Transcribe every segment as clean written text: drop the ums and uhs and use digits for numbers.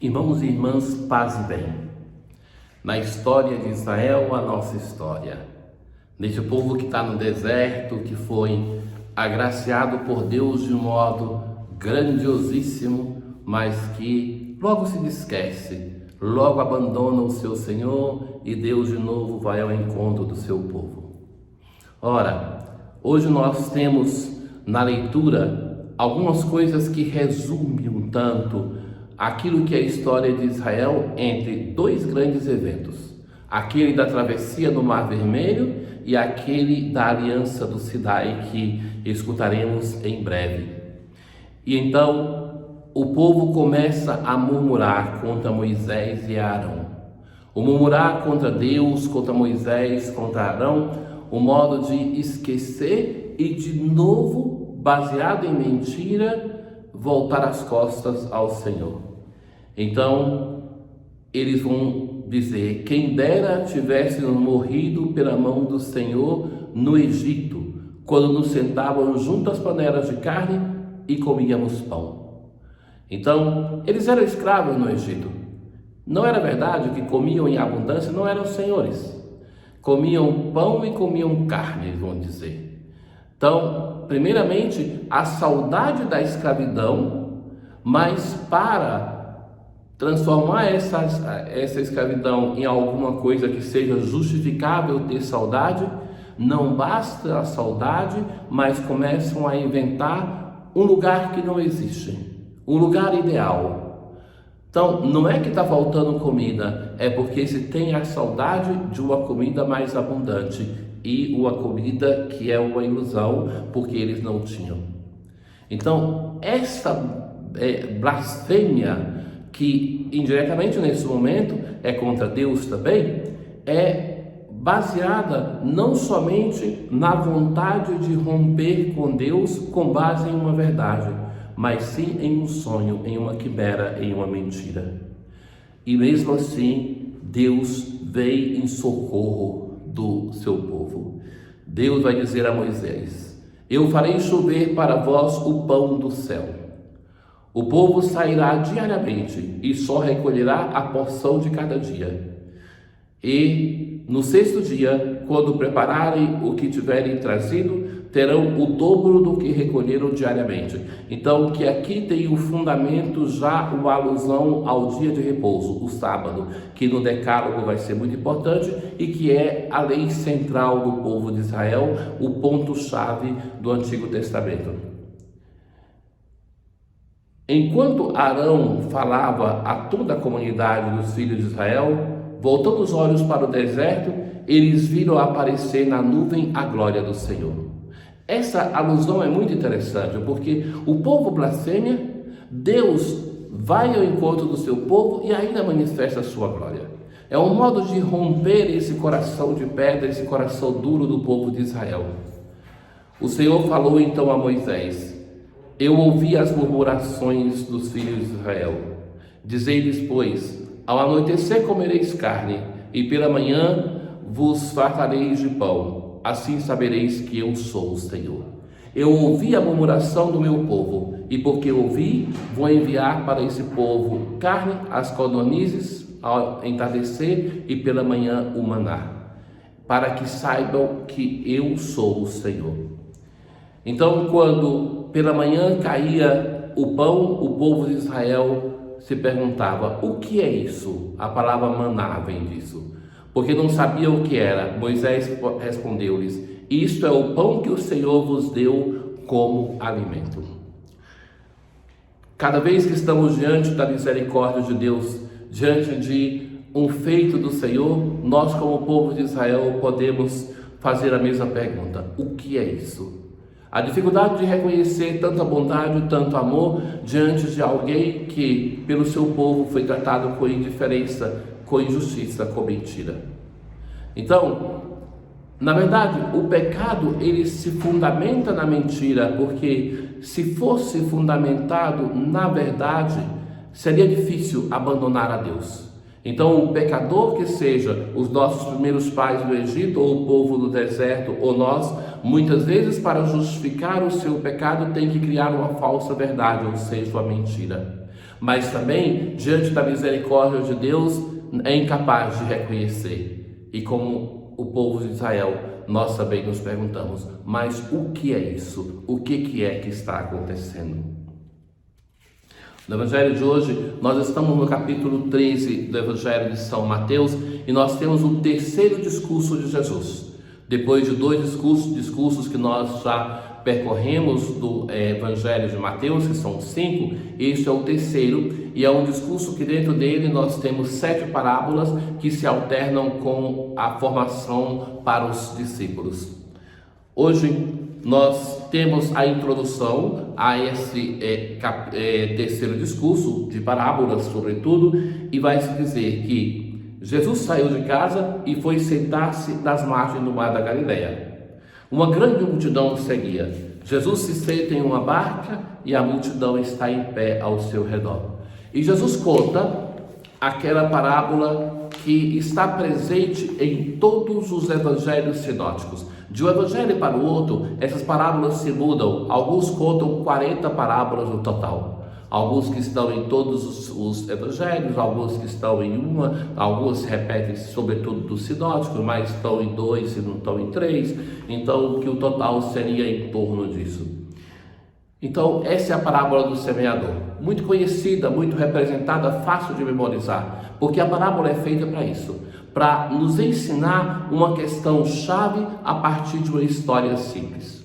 Irmãos e irmãs, paz e bem. Na história de Israel, a nossa história. Nesse povo que está no deserto, que foi agraciado por Deus de um modo grandiosíssimo, mas que logo se esquece, logo abandona o seu Senhor e Deus de novo vai ao encontro do seu povo. Ora, hoje nós temos na leitura algumas coisas que resumem um tanto aquilo que é a história de Israel entre dois grandes eventos, aquele da travessia do Mar Vermelho e aquele da Aliança do Sinai que escutaremos em breve. E então o povo começa a murmurar contra Moisés e Arão. O murmurar contra Deus, contra Moisés, contra Arão, o modo de esquecer e de novo, baseado em mentira, voltar as costas ao Senhor. Então, eles vão dizer: quem dera tivéssemos morrido pela mão do Senhor no Egito, quando nos sentávamos junto às panelas de carne e comíamos pão. Então, eles eram escravos no Egito. Não era verdade que comiam em abundância, não eram senhores. Comiam pão e comiam carne, eles vão dizer. Então, primeiramente, a saudade da escravidão, mas para transformar essa escravidão em alguma coisa que seja justificável ter saudade, não basta a saudade, mas começam a inventar um lugar que não existe, um lugar ideal. Então, não é que está faltando comida, é porque se tem a saudade de uma comida mais abundante e uma comida que é uma ilusão, porque eles não tinham. Então, essa blasfêmia, que indiretamente nesse momento é contra Deus também, é baseada não somente na vontade de romper com Deus com base em uma verdade, mas sim em um sonho, em uma quimera, em uma mentira. E mesmo assim, Deus veio em socorro do seu povo. Deus vai dizer a Moisés: eu farei chover para vós o pão do céu. O povo sairá diariamente e só recolherá a porção de cada dia. E no sexto dia, quando prepararem o que tiverem trazido, terão o dobro do que recolheram diariamente. Então, que aqui tem o fundamento já uma alusão ao dia de repouso, o sábado, que no decálogo vai ser muito importante e que é a lei central do povo de Israel, o ponto-chave do Antigo Testamento. Enquanto Arão falava a toda a comunidade dos filhos de Israel, voltando os olhos para o deserto, eles viram aparecer na nuvem a glória do Senhor. Essa alusão é muito interessante, porque o povo blasfêmia, Deus vai ao encontro do seu povo e ainda manifesta a sua glória. É um modo de romper esse coração de pedra, esse coração duro do povo de Israel. O Senhor falou então a Moisés: eu ouvi as murmurações dos filhos de Israel. Dizei-lhes, pois, ao anoitecer comereis carne, e pela manhã vos fartareis de pão. Assim sabereis que eu sou o Senhor. Eu ouvi a murmuração do meu povo, e porque ouvi, vou enviar para esse povo carne, as codornizes, ao entardecer, e pela manhã o maná, para que saibam que eu sou o Senhor. Então, quando pela manhã caía o pão, o povo de Israel se perguntava: o que é isso? A palavra maná vem disso, porque não sabia o que era. Moisés respondeu-lhes: isto é o pão que o Senhor vos deu como alimento. Cada vez que estamos diante da misericórdia de Deus, diante de um feito do Senhor, nós como povo de Israel podemos fazer a mesma pergunta: o que é isso? A dificuldade de reconhecer tanta bondade, tanto amor diante de alguém que pelo seu povo foi tratado com indiferença, com injustiça, com mentira. Então, na verdade, o pecado ele se fundamenta na mentira, porque se fosse fundamentado na verdade, seria difícil abandonar a Deus. Então, o pecador que seja os nossos primeiros pais do Egito, ou o povo do deserto, ou nós, muitas vezes para justificar o seu pecado tem que criar uma falsa verdade, ou seja, uma mentira. mas também, diante da misericórdia de Deus, é incapaz de reconhecer. E como o povo de Israel, nós também nos perguntamos, mas o que é isso? O que é que está acontecendo? No Evangelho de hoje, nós estamos no capítulo 13 do Evangelho de São Mateus e nós temos o terceiro discurso de Jesus. Depois de dois discursos que nós já percorremos do Evangelho de Mateus, que são 5, este é o terceiro, e é um discurso que dentro dele nós temos 7 parábolas que se alternam com a formação para os discípulos. Hoje nós temos a introdução a esse terceiro discurso de parábolas, sobretudo, e vai se dizer que Jesus saiu de casa e foi sentar-se nas margens do mar da Galileia. Uma grande multidão o seguia. Jesus se senta em uma barca e a multidão está em pé ao seu redor. E Jesus conta aquela parábola que está presente em todos os evangelhos sinóticos. De um evangelho para o outro, essas parábolas se mudam. Alguns contam 40 parábolas no total. Alguns que estão em todos os evangelhos, alguns que estão em uma, alguns se repetem sobretudo do sinótico, mas estão em 2 e não estão em 3, então que o total seria em torno disso. Então essa é a parábola do semeador, muito conhecida, muito representada, fácil de memorizar, porque a parábola é feita para isso, para nos ensinar uma questão chave a partir de uma história simples.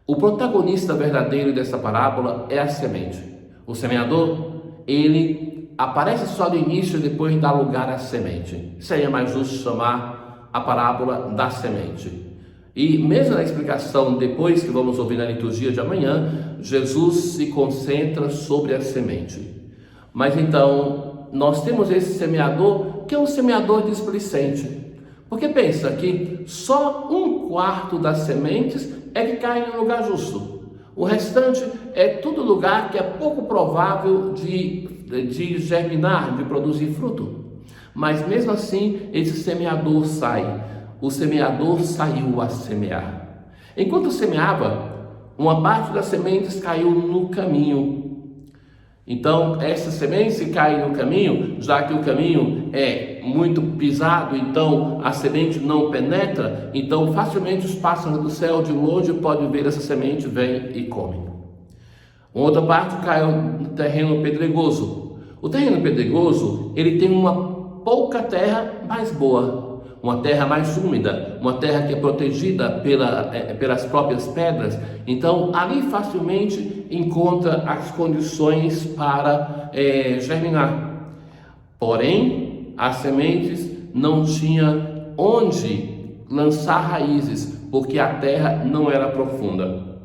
O protagonista verdadeiro dessa parábola é a semente. O semeador, ele aparece só no início e depois dá lugar à semente. Seria mais justo chamar a parábola da semente. E mesmo na explicação depois que vamos ouvir na liturgia de amanhã, Jesus se concentra sobre a semente. Mas então, nós temos esse semeador que é um semeador displicente. Porque pensa que só 1/4 das sementes é que cai no lugar justo. O restante é tudo lugar que é pouco provável de germinar, de produzir fruto. Mas mesmo assim, esse semeador sai. O semeador saiu a semear. Enquanto semeava, uma parte das sementes caiu no caminho. Então, essa semente se cai no caminho, já que o caminho é muito pisado, então a semente não penetra, então facilmente os pássaros do céu de longe podem ver essa semente, vem e come. Uma outra parte caiu no terreno pedregoso. O terreno pedregoso, ele tem uma pouca terra mais boa, uma terra mais úmida, uma terra que é protegida pelas próprias pedras, então ali facilmente encontra as condições para germinar. Porém, as sementes não tinham onde lançar raízes, porque a terra não era profunda.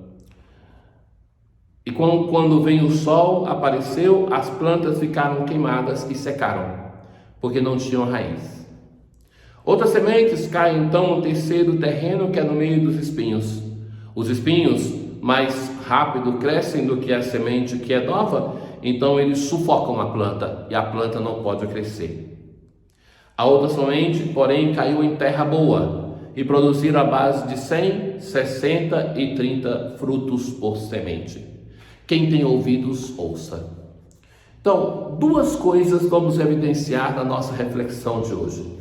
E quando veio o sol, apareceu, as plantas ficaram queimadas e secaram, porque não tinham raiz. Outras sementes caem então no terceiro terreno, que é no meio dos espinhos. Os espinhos mais rápido crescem do que a semente que é nova, então eles sufocam a planta e a planta não pode crescer. A outra semente, porém, caiu em terra boa e produziram a base de 100, 60 e 30 frutos por semente. Quem tem ouvidos, ouça. Então, 2 coisas vamos evidenciar na nossa reflexão de hoje.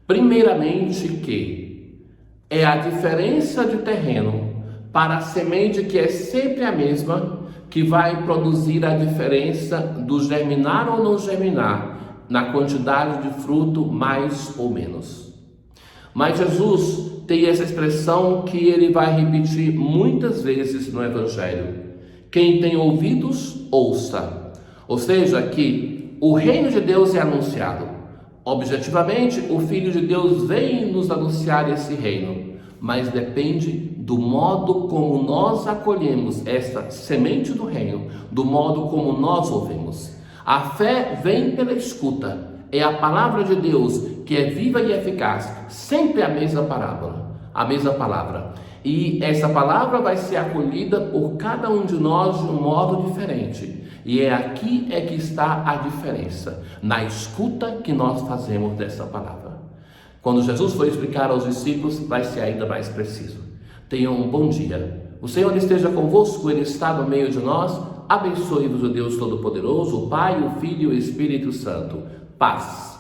Primeiramente que é a diferença de terreno para a semente, que é sempre a mesma, que vai produzir a diferença do germinar ou não germinar, na quantidade de fruto mais ou menos. Mas Jesus tem essa expressão que ele vai repetir muitas vezes no Evangelho. Quem tem ouvidos, ouça. Ou seja, que o reino de Deus é anunciado. Objetivamente, o Filho de Deus vem nos anunciar esse reino, mas depende do modo como nós acolhemos esta semente do reino, do modo como nós ouvimos. A fé vem pela escuta, é a palavra de Deus que é viva e eficaz, sempre a mesma palavra. E essa palavra vai ser acolhida por cada um de nós de um modo diferente. E aqui que está a diferença, na escuta que nós fazemos dessa palavra. Quando Jesus for explicar aos discípulos, vai ser ainda mais preciso. Tenham um bom dia. O Senhor esteja convosco, Ele está no meio de nós. Abençoe-vos o Deus Todo-Poderoso, o Pai, o Filho e o Espírito Santo. Paz.